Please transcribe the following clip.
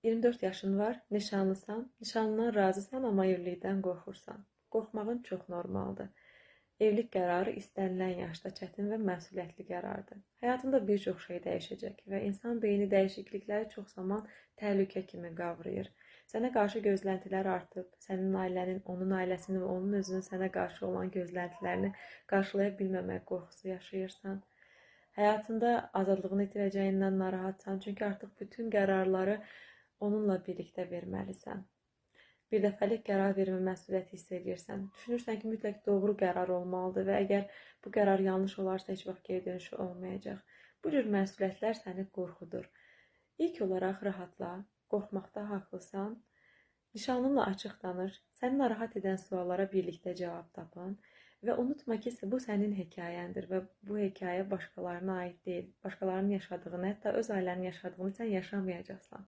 24 yaşın var, nişanlısan, nişanlından razısan, amma evlilikdən qorxursan. Qorxmağın çox normaldır. Evlilik qərarı istənilən yaşda çətin və məsuliyyətli qərardır. Həyatında bir çox şey dəyişəcək və insan beyni dəyişiklikləri çox zaman təhlükə kimi qavrayır. Sənə qarşı gözləntilər artıb, sənin ailənin, onun ailəsinin və onun özünün sənə qarşı olan gözləntilərini qarşılaya bilməmək qorxusu yaşayırsan. Həyatında azadlığını itirəcəyindən narahatsan, çünki artıq bütün qərarları onunla birlikdə verməlisən. Bir dəfəlik qərar vermə məsuliyyəti hiss edirsən. Düşünürsən ki, mütləq doğru qərar olmalıdır və əgər bu qərar yanlış olarsa heç vaxt geri dönüşü olmayacaq. Bu cür məsuliyyətlər səni qorxudur. İlk olaraq rahatla, qorxmaqda haqlısan. Nişanlınla açıq danış, səni narahat edən suallara birlikdə cavab tapın və unutma ki, bu sənin hekayəndir və bu hekayə başqalarına aid deyil. Başqalarının yaşadığını, hətta öz ailənin yaşadığını sən yaşamayacaqsan.